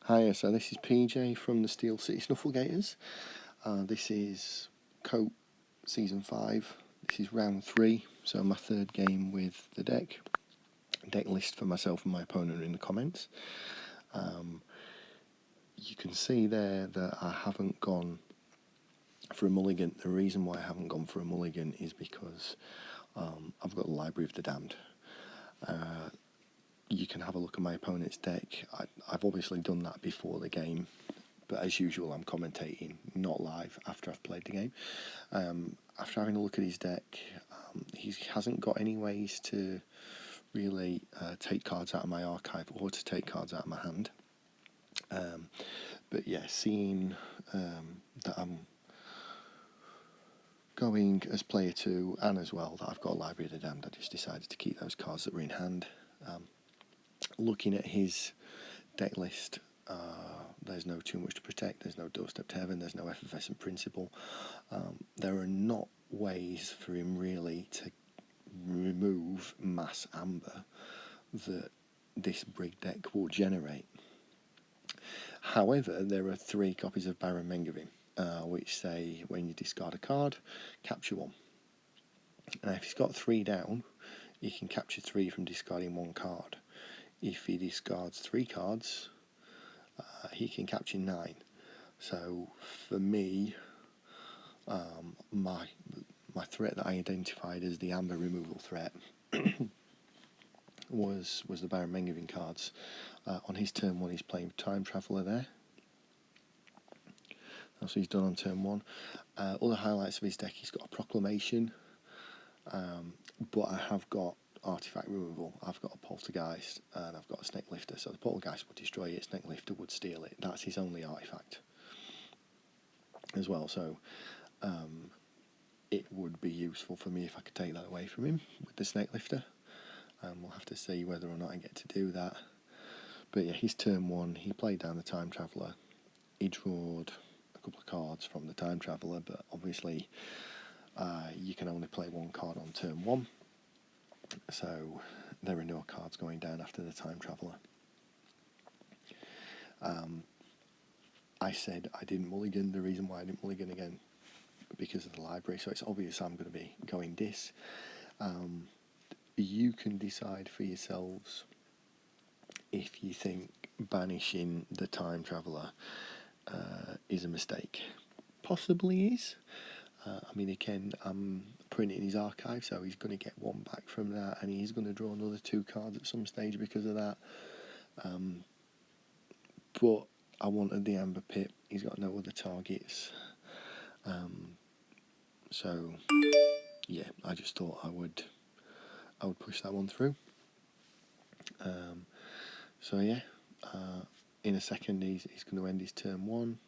Hiya, so this is PJ from the Steel City Snufflegators. This is KOTE Season 5. This is round 3, so my third game with the deck. Deck list for myself and my opponent in the comments. You can see there that I haven't gone for a mulligan. The reason why I haven't gone for a mulligan is because I've got the Library of the Damned. You can have a look at my opponent's deck. I've obviously done that before the game, but as usual I'm commentating, not live, after I've played the game. After having a look at his deck, he hasn't got any ways to really take cards out of my archive or to take cards out of my hand. But yeah, seeing that I'm going as player 2 and as well that I've got Library of the Damned, I just decided to keep those cards that were in hand. Looking at his deck list, there's no Too Much to Protect, there's no Doorstep to Heaven, there's no Effervescent Principle. There are not ways for him really to remove mass amber that this brig deck will generate. However, there are 3 copies of Baron Mengevin, which say when you discard a card, capture 1. Now if he's got 3 down, he can capture 3 from discarding 1 card. If he discards 3 cards, he can capture 9. So for me, my threat that I identified as the amber removal threat was the Baron Mengevin cards. On his turn 1, he's playing Time Traveller there. That's what he's done on turn 1. Other highlights of his deck, he's got a Proclamation, but I have got artifact removal. I've got a Poltergeist and I've got a Snake Lifter. So the Poltergeist would destroy it, Snake Lifter would steal it. That's his only artifact as well. So it would be useful for me if I could take that away from him with the Snake Lifter. We'll have to see whether or not I get to do that. But yeah, his turn 1, he played down the Time Traveller. He drawed a couple of cards from the Time Traveller, but obviously you can only play 1 card on turn 1. So there are no cards going down after the Time Traveller. I said I didn't mulligan. The reason why I didn't mulligan again, because of the library, so it's obvious I'm going to be going dis. You can decide for yourselves if you think banishing the Time Traveller is a mistake. Possibly is. I mean, again, I'm printing his archive, so he's going to get 1 back from that, and he's going to draw another 2 cards at some stage because of that. But I wanted the Amber Pip. He's got no other targets. So yeah, I just thought I would push that one through. So yeah, in a second he's going to end his turn 1.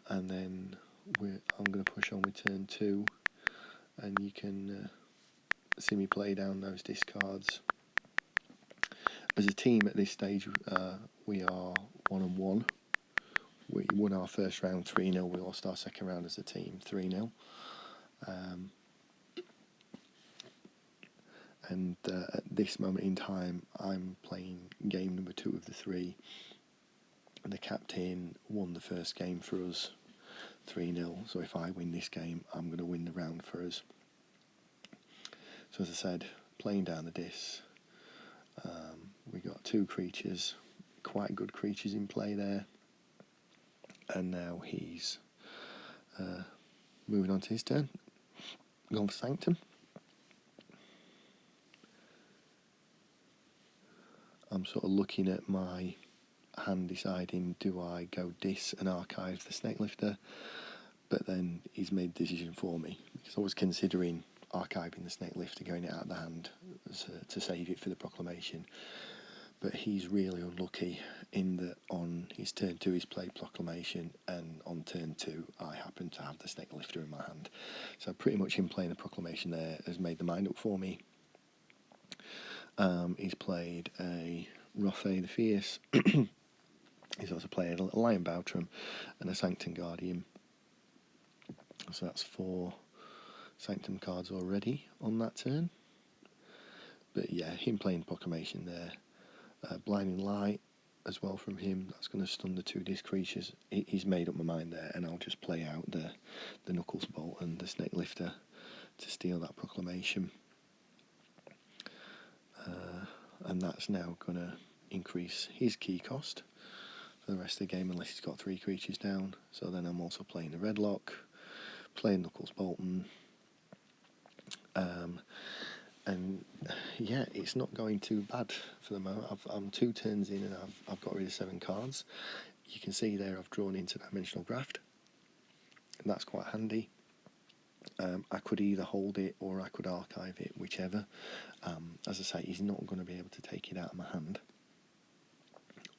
And then I'm going to push on with turn 2, and you can see me play down those discards. As a team at this stage, we are 1-1. We won our first round 3-0. We lost our second round as a team 3-0. And at this moment in time, I'm playing game number 2 of the 3. The captain won the first game for us 3-0, so if I win this game, I'm going to win the round for us. So as I said, playing down the dis, we got 2 creatures, quite good creatures in play there, and now he's moving on to his turn, going for Sanctum. I'm sort of looking at my hand deciding, do I go dis and archive the Snake Lifter? But then he's made the decision for me, because I was considering archiving the Snake Lifter, going it out of the hand to save it for the Proclamation. But he's really unlucky in that on his turn 2 he's played Proclamation, and on turn 2 I happen to have the Snake Lifter in my hand. So pretty much him playing the Proclamation there has made the mind up for me. He's played a Rothay the Fierce. He's also played a Lion Boutram and a Sanctum Guardian. So that's 4 Sanctum cards already on that turn. But yeah, him playing Proclamation there. Blinding Light, as well from him. That's going to stun the 2 disc creatures. He's made up my mind there, and I'll just play out the Knuckles Bolt and the Snake Lifter to steal that proclamation. And that's now going to increase his key cost for the rest of the game, unless he's got 3 creatures down. So then I'm also playing the Red Lock, playing Knuckles Bolton. And yeah, it's not going too bad for the moment. I'm 2 turns in and I've got rid of 7 cards. You can see there I've drawn Interdimensional Graft, and that's quite handy. I could either hold it or I could archive it, whichever. As I say, he's not going to be able to take it out of my hand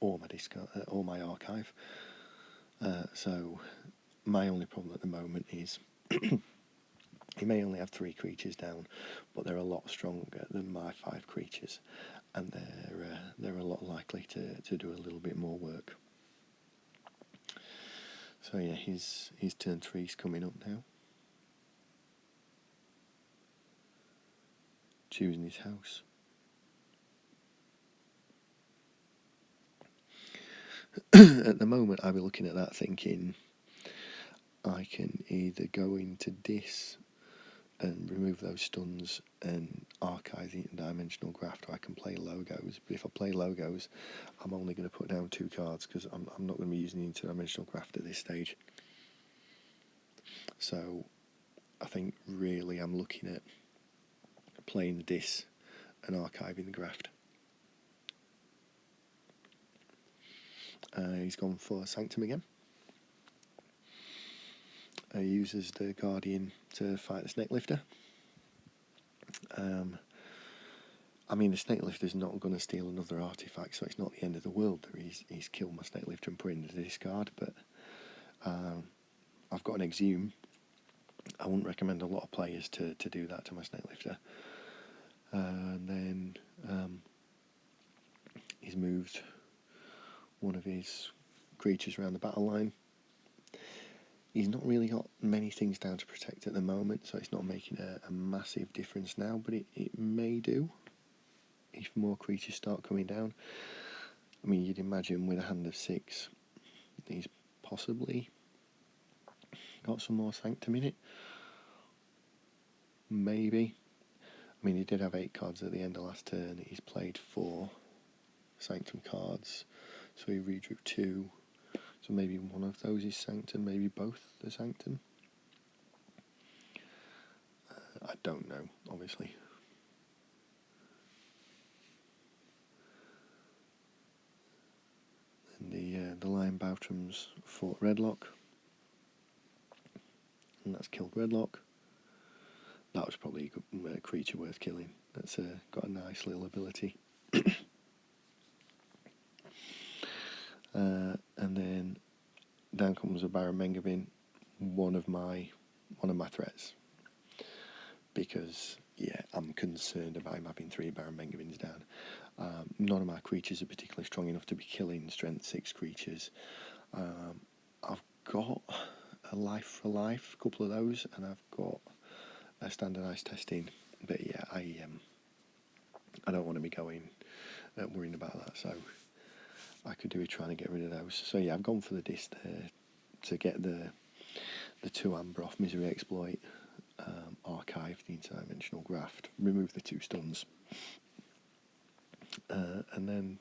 or my discard or my archive. So my only problem at the moment is he may only have 3 creatures down, but they're a lot stronger than my 5 creatures, and they're a lot likely to do a little bit more work. So yeah, his turn 3's coming up now. Choosing his house. At the moment, I'll be looking at that thinking I can either go into this and remove those stuns and archive the Interdimensional Graft, or I can play Logos. But if I play Logos, I'm only going to put down 2 cards because I'm not going to be using the Interdimensional Graft at this stage. So I think really I'm looking at playing the Dis and archiving the Graft. He's gone for Sanctum again. He uses the Guardian to fight the Snake Lifter. I mean, the Snake Lifter's not going to steal another artifact, so it's not the end of the world that he's killed my Snake Lifter and put it into the discard, but I've got an Exhume. I wouldn't recommend a lot of players to do that to my Snake Lifter. And then he's moved one of his creatures around the battle line. He's not really got many things down to protect at the moment, so it's not making a massive difference now, but it may do if more creatures start coming down. I mean, you'd imagine with a hand of 6, he's possibly got some more Sanctum in it. Maybe. I mean, he did have 8 cards at the end of last turn. He's played 4 Sanctum cards, so he redrew 2. So maybe one of those is Sanctum, maybe both are Sanctum. I don't know, obviously. And the Lion Bowtrams fought Redlock, and that's killed Redlock. That was probably a good creature worth killing. That's got a nice little ability. And then down comes a Baron Mengavin, one of my threats, because yeah, I'm concerned about him having 3 Baron Mengavins down. None of my creatures are particularly strong enough to be killing Strength 6 creatures. I've got a Life for Life, a couple of those, and I've got a Standardized Testing. But yeah, I don't want to be worrying about that. So I could do with trying to get rid of those. So yeah, I've gone for the Disc there to get the 2 Amber off Misery Exploit, archive the Interdimensional Graft, remove the 2 stuns, and then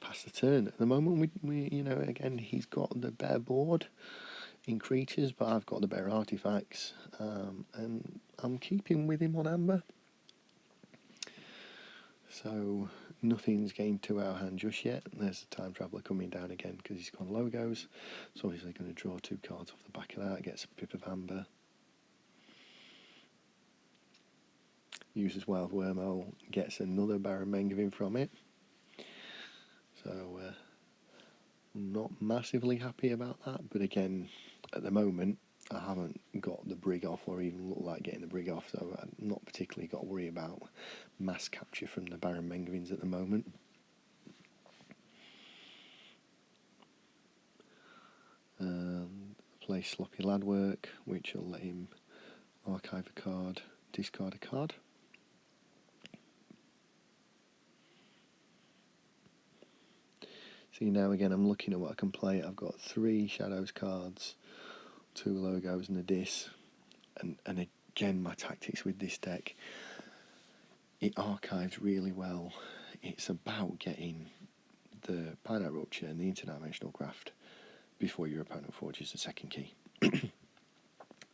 pass the turn. At the moment, we again, he's got the better board in creatures, but I've got the better artifacts, and I'm keeping with him on Amber. So nothing's gained to our hand just yet. There's the Time Traveller coming down again because he's gone Logos. So obviously going to draw 2 cards off the back of that. Gets a Pip of Amber. Uses Wild Wormhole. Gets another Baron Mengavin from it. So not massively happy about that. But again, at the moment, I haven't got the Brig off or even look like getting the Brig off. So I've not particularly got to worry about mass capture from the Baron Mengavins at the moment. Play Sloppy Lad Work, which will let him archive a card, discard a card. See, now again, I'm looking at what I can play. I've got 3 Shadows cards, 2 logos and a dis. And again, my tactics with this deck, it archives really well. It's about getting the Finite Rupture and the Interdimensional Graft before your opponent forges the second key.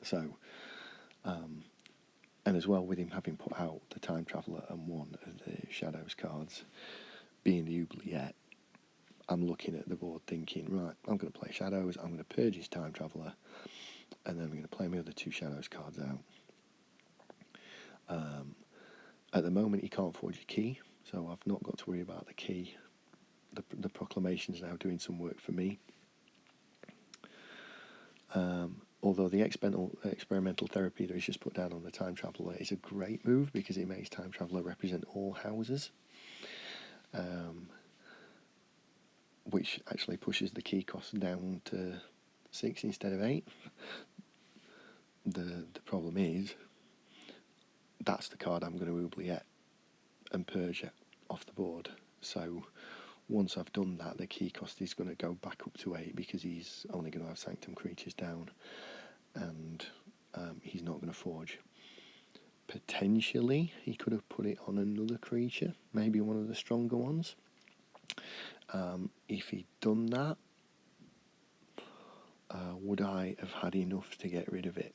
So, and as well with him having put out the Time Traveller and one of the Shadows cards, being the Oubliette, I'm looking at the board thinking, right, I'm going to play Shadows, I'm going to purge his Time Traveller, and then I'm going to play my other 2 Shadows cards out. At the moment, he can't forge a key, so I've not got to worry about the key. The Proclamation's now doing some work for me. Although the experimental therapy that he's just put down on the Time Traveller is a great move because it makes Time Traveller represent all houses, which actually pushes the key cost down to 6 instead of 8. The problem is, that's the card I'm going to Oubliette and purge it off the board. So once I've done that, the key cost is going to go back up to 8 because he's only going to have Sanctum creatures down, and he's not going to forge. Potentially, he could have put it on another creature, maybe one of the stronger ones. If he'd done that, would I have had enough to get rid of it?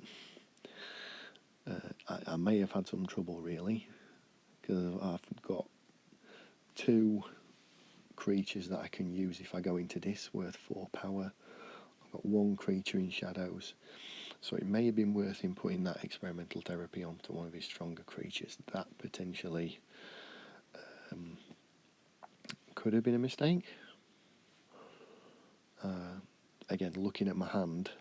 I may have had some trouble, really, because I've got 2 creatures that I can use if I go into this, worth 4 power. I've got 1 creature in Shadows, so it may have been worth him putting that experimental therapy onto one of his stronger creatures. That potentially could have been a mistake. Again, looking at my hand,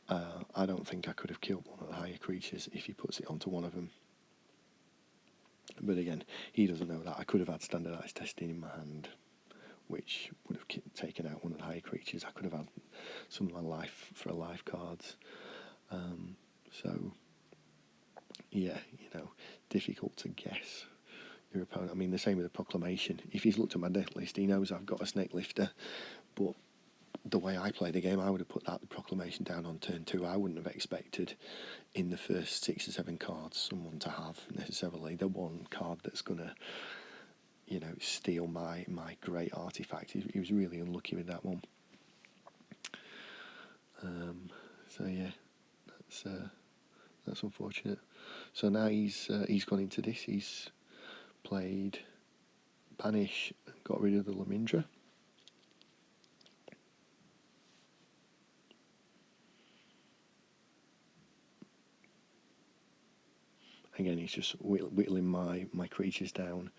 I don't think I could have killed one of the higher creatures if he puts it onto one of them. But again, he doesn't know that. I could have had standardised testing in my hand, which would have taken out one of the higher creatures. I could have had some of my life for life cards. So, yeah, difficult to guess your opponent. I mean, the same with the Proclamation. If he's looked at my deck list, he knows I've got a Snake Lifter, but the way I play the game, I would have put that Proclamation down on turn 2. I wouldn't have expected in the first 6 or 7 cards someone to have necessarily the one card that's going to, steal my great artifact. He was really unlucky with that one. So yeah, that's unfortunate. So now he's gone into this. He's played Banish and got rid of the Lamindra. Again, he's just whittling my creatures down,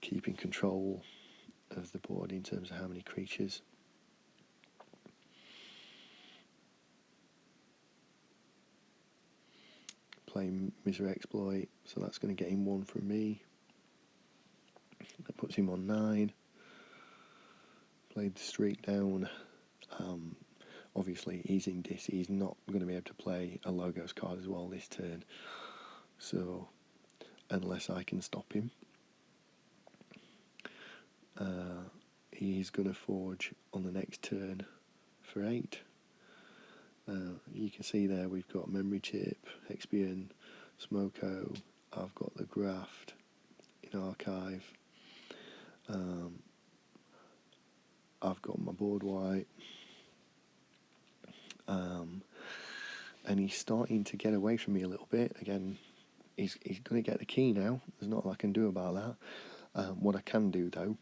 keeping control of the board in terms of how many creatures. Playing Misery Exploit, so that's going to get him 1 from me. That puts him on 9. Played the Streak down. Obviously, he's in this. He's not going to be able to play a Logos card as well this turn. So, unless I can stop him, he's going to forge on the next turn for 8. You can see there we've got Memory Chip, Expian, Smoko. I've got the Graft in Archive. I've got my board wipe. And he's starting to get away from me a little bit. Again, he's going to get the key now. There's not a lot I can do about that. What I can do, though,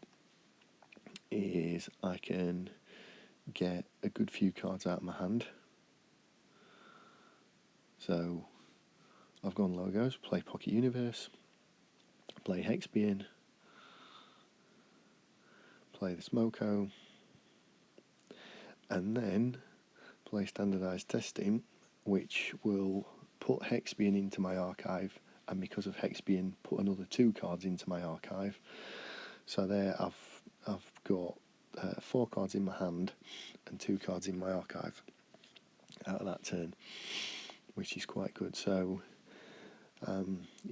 is I can get a good few cards out of my hand. So I've gone Logos, play Pocket Universe, play Hexbian, play the Smoko, and then play Standardised Testing, which will put Hexbian into my archive, and because of Hexbian, put another 2 cards into my archive. So there I've got 4 cards in my hand and 2 cards in my archive out of that turn, which is quite good. So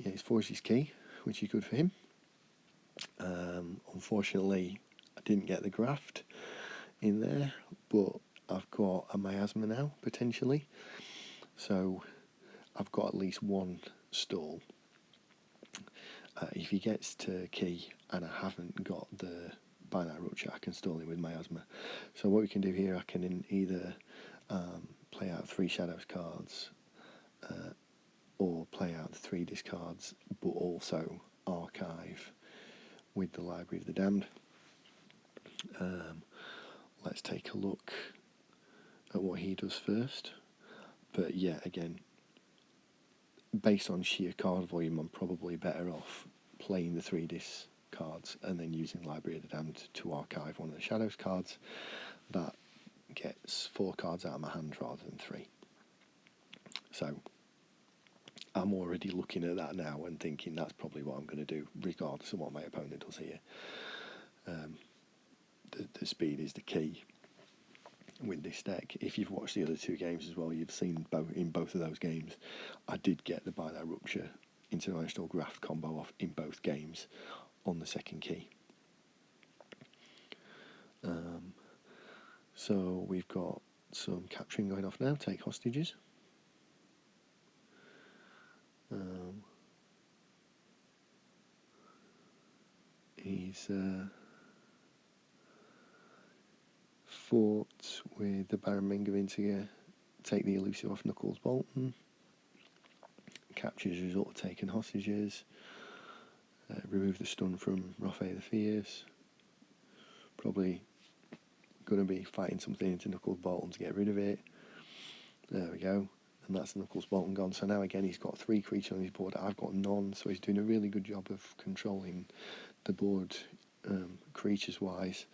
he's forged his key, which is good for him. Unfortunately, I didn't get the graft in there, but I've got a miasma now, potentially. So I've got at least one stall. If he gets to key and I haven't got the binary rupture, I can stall him with miasma. So what we can do here, I can either play out 3 shadows cards or play out the 3 discards, but also archive with the Library of the Damned. Let's take a look at what he does first. But yeah, again, based on sheer card volume, I'm probably better off playing the 3 discards and then using Library of the Damned to archive one of the shadows cards. That gets 4 cards out of my hand rather than 3. So I'm already looking at that now and thinking that's probably what I'm going to do, regardless of what my opponent does here. The speed is the key with this deck. If you've watched the other 2 games as well, you've seen in both of those games, I did get the binary rupture interdimensional graft combo off in both games on the 2nd key. So we've got some capturing going off now. Take hostages. He's fought with the Baron Mingavintiga, take the elusive off Knuckles Bolton, captures as a result of taking hostages, remove the stun from Rothay the Fierce, probably going to be fighting something into Knuckles Bolton to get rid of it. There we go, and that's Knuckles Bolton gone. So now again he's got 3 creatures on his board, I've got none, so he's doing a really good job of controlling the board creatures wise.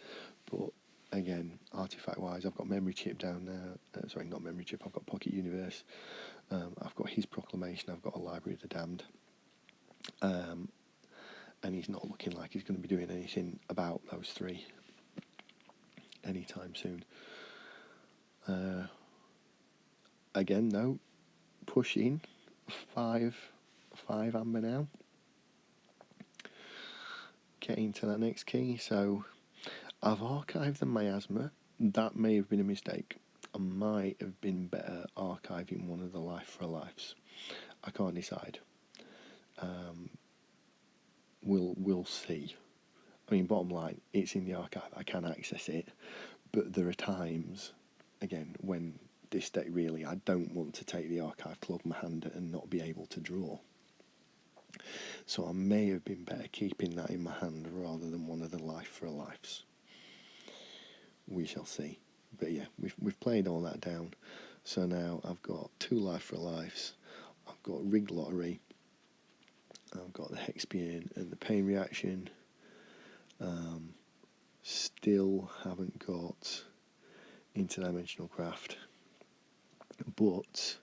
But again, artifact wise, I've got memory chip down now. Sorry, not memory chip, I've got Pocket Universe. I've got his Proclamation, I've got a Library of the Damned. And he's not looking like he's going to be doing anything about those 3 anytime soon. Again, though, pushing 5 amber now. Getting to that next key, so I've archived the miasma. That may have been a mistake. I might have been better archiving one of the Life for a Lives. I can't decide. We'll see. I mean, bottom line, it's in the archive. I can access it, but there are times, again, when this deck really, I don't want to take the archive club in my hand and not be able to draw. So I may have been better keeping that in my hand rather than one of the Life for a Lives. We shall see. But yeah, we've played all that down. So now I've got 2 Life for a Lives. I've got Rigged Lottery. I've got the Hexpian and the Pain Reaction. Still haven't got Interdimensional Craft. But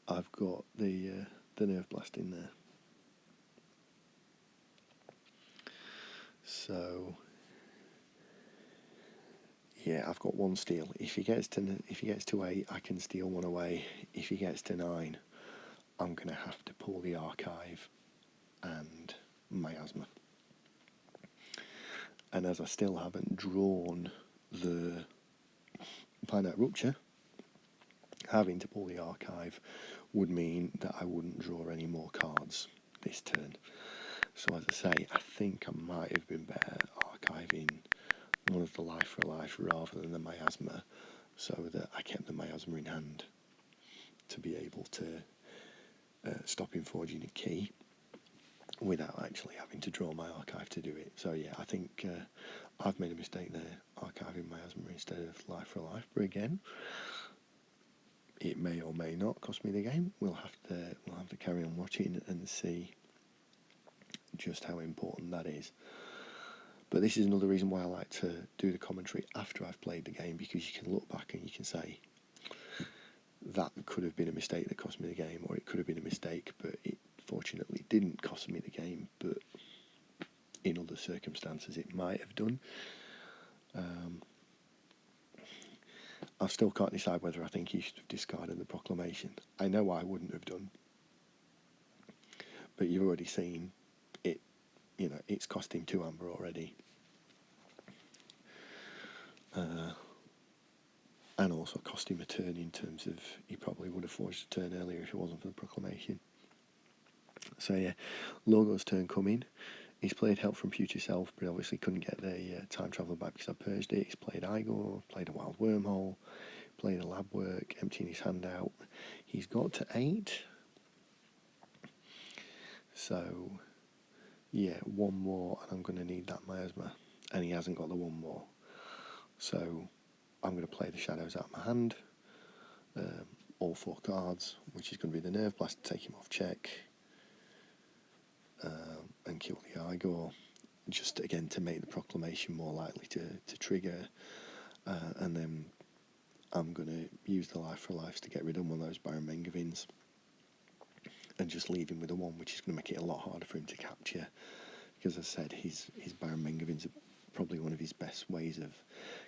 I've got the Nerve Blast in there. So yeah, I've got 1 steal. If he gets to 8, I can steal 1 away. If he gets to 9, I'm going to have to pull the archive and miasma. And as I still haven't drawn the Finite Rupture, having to pull the archive would mean that I wouldn't draw any more cards this turn. So as I say, I think I might have been better archiving one of the Life for Life rather than the miasma, so that I kept the miasma in hand to be able to stop him forging a key without actually having to draw my archive to do it. So yeah, I think I've made a mistake there, archiving miasma instead of Life for Life. But again, it may or may not cost me the game. We'll have to carry on watching and see just how important that is. But this is another reason why I like to do the commentary after I've played the game, because you can look back and you can say that could have been a mistake that cost me the game, or it could have been a mistake but it fortunately didn't cost me the game, but in other circumstances it might have done. I still can't decide whether I think he should have discarded the Proclamation. I know I wouldn't have done, but you've already seen it, you know, it's cost him 2 amber already. And also cost him a turn in terms of he probably would have forged a turn earlier if it wasn't for the proclamation. So yeah, Logo's turn coming. He's played Help from Future Self, but obviously couldn't get the time travel back because I purged it. He's played Igor, played a Wild Wormhole, played a Lab Work, emptying his hand out. He's got to 8. So yeah, 1 more, and I'm going to need that miasma, and he hasn't got the 1 more. So I'm going to play the shadows out of my hand, all 4 cards, which is going to be the Nerve Blast to take him off check, and kill the Igor, just again to make the proclamation more likely to trigger, and then I'm going to use the Life for Lives to get rid of one of those Baron Mengavins, and just leave him with a 1, which is going to make it a lot harder for him to capture, because as I said, his Baron Mengavins are probably one of his best ways of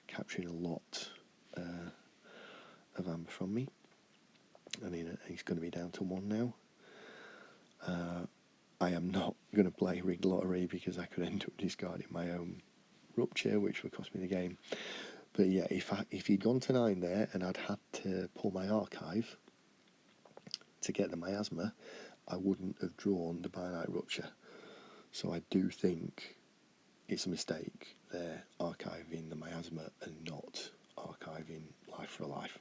capturing a lot of amber from me. I mean, he's going to be down to 1 now. I am not going to play Rigged Lottery because I could end up discarding my own Rupture, which would cost me the game. But yeah, if he'd gone to 9 there and I'd had to pull my Archive to get the miasma, I wouldn't have drawn the Bionite Rupture. So I do think it's a mistake there, archiving the miasma and not archiving Life for a Life.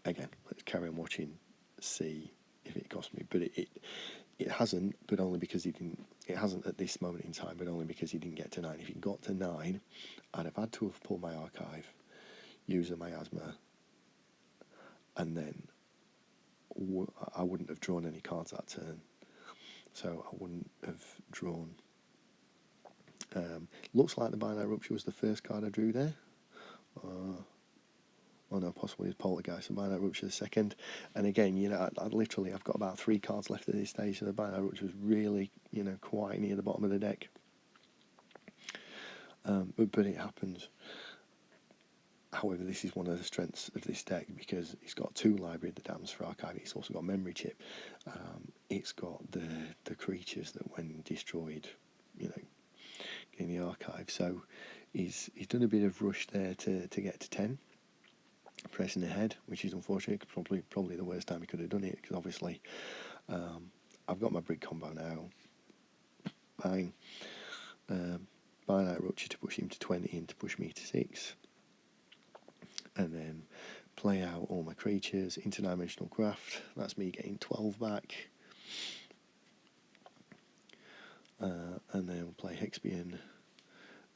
Again, let's carry on watching, see if it cost me. But it hasn't, but only because he didn't. It hasn't at this moment in time, but only because he didn't get to 9. If he got to 9, I'd have had to have pulled my Archive, use a miasma, and then I wouldn't have drawn any cards that turn. So I wouldn't have drawn. Looks like the Binary Rupture was the first card I drew there. Oh no, possibly it's Poltergeist. The Binary Rupture the second. And again, you know, I've got about 3 cards left at this stage, so the Binary Rupture was really, you know, quite near the bottom of the deck. But it happens. However, this is one of the strengths of this deck because it's got 2 Library of the Damned for Archive. It's also got Memory Chip. It's got the creatures that, when destroyed, you know, in the Archive. So he's done a bit of rush there to get to 10, pressing ahead, which is unfortunate. Probably the worst time he could have done it, because obviously I've got my Brig combo now. Bang. Binite Rupture to push him to 20 and to push me to 6. And then play out all my creatures. Interdimensional Graft, that's me getting 12 back. And then play Hexbian.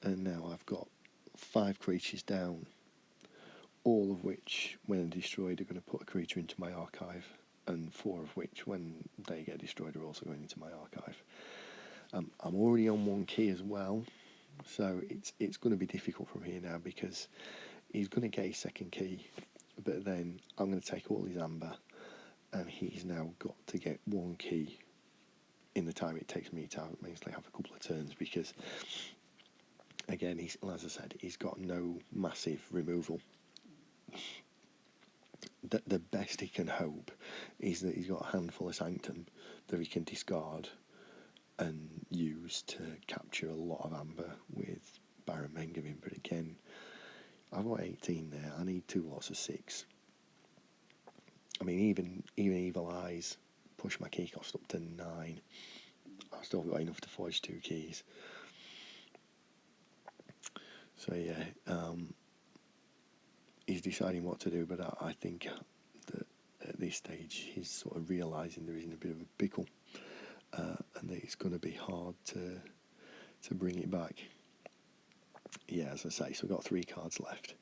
And now I've got 5 creatures down, all of which, when destroyed, are going to put a creature into my Archive, and 4 of which, when they get destroyed, are also going into my Archive. I'm already on 1 key as well, so it's going to be difficult from here now, because he's going to get his 2nd key, but then I'm going to take all his amber, and he's now got to get 1 key in the time it takes me to basically have a couple of turns, because again, as I said, he's got no massive removal. The best he can hope is that he's got a handful of Sanctum that he can discard and use to capture a lot of amber with Baron Mengavin. But again, I've got 18 there. I need 2 lots of 6. I mean, even Evil Eyes push my key cost up to 9. I've still got enough to forge 2 keys. So yeah, he's deciding what to do, but I think that at this stage he's sort of realising there is in a bit of a pickle, and that it's going to be hard to bring it back. Yeah, as I say, so we've got 3 cards left.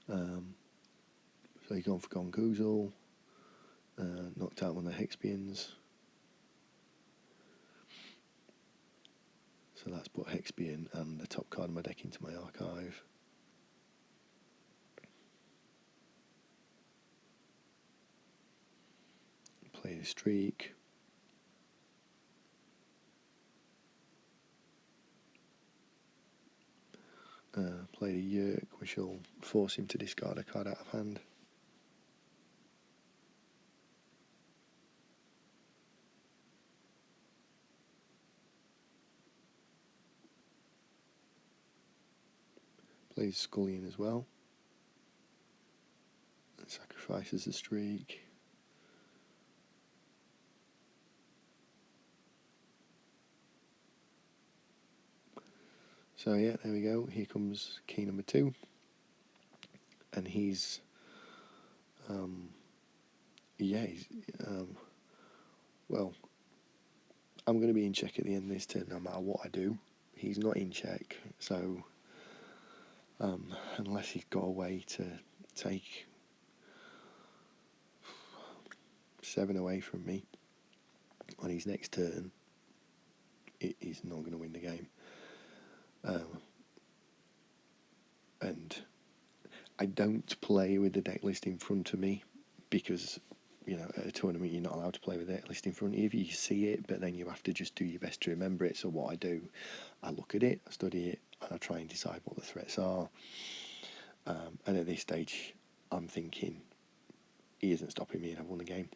So he's gone for Gongoozle, knocked out one of the Hexbians. So that's put Hexbian and the top card of my deck into my Archive. Play the Streak. Play the Yerk, which will force him to discard a card out of hand. Plays Scullion as well. And sacrifices the streak. So yeah, there we go. Here comes key number 2. And he's... well, I'm going to be in check at the end of this turn no matter what I do. He's not in check, so unless he's got a way to take 7 away from me on his next turn, he's not going to win the game. And I don't play with the deck list in front of me because, you know, at a tournament you're not allowed to play with the deck list in front of you. You see it, but then you have to just do your best to remember it. So what I do, I look at it, I study it, and I try and decide what the threats are. And at this stage, I'm thinking, he isn't stopping me and I've won the game.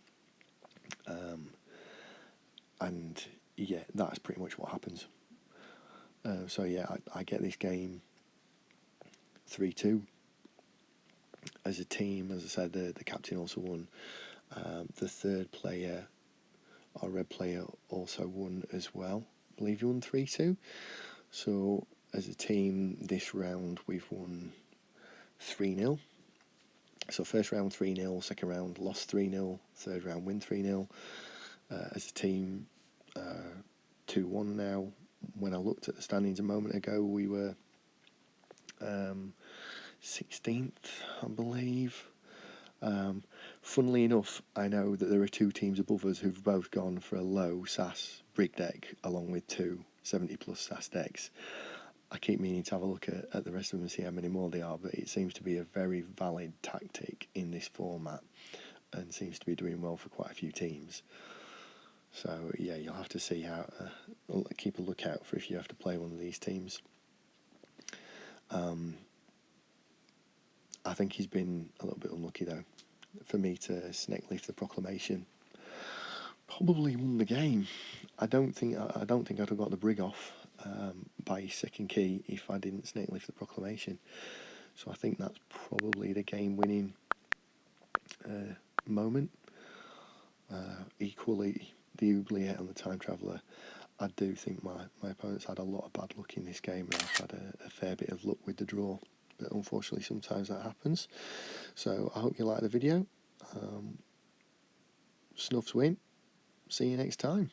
And yeah, that's pretty much what happens. So yeah, I get this game 3-2. As a team, as I said, the captain also won. The third player, our red player, also won as well. I believe he won 3-2. So as a team, this round we've won 3-0. So first round 3-0, second round lost 3-0, third round win 3-0. As a team, 2-1 now. When I looked at the standings a moment ago, we were 16th, I believe. Funnily enough, I know that there are 2 teams above us who've both gone for a low SAS brig deck along with 2 70+ SAS decks. I keep meaning to have a look at the rest of them and see how many more they are, but it seems to be a very valid tactic in this format and seems to be doing well for quite a few teams. So yeah, you'll have to see how, keep a lookout for if you have to play one of these teams. I think he's been a little bit unlucky though. For me to snake leaf the proclamation, probably won the game. I don't think I'd have got the brig off by his second key if I didn't snake leaf the proclamation. So I think that's probably the game winning moment. Equally, the oubliette and the time traveller. I do think my opponents had a lot of bad luck in this game, and I've had a fair bit of luck with the draw. But unfortunately, sometimes that happens. So I hope you like the video. Snuffs win. See you next time.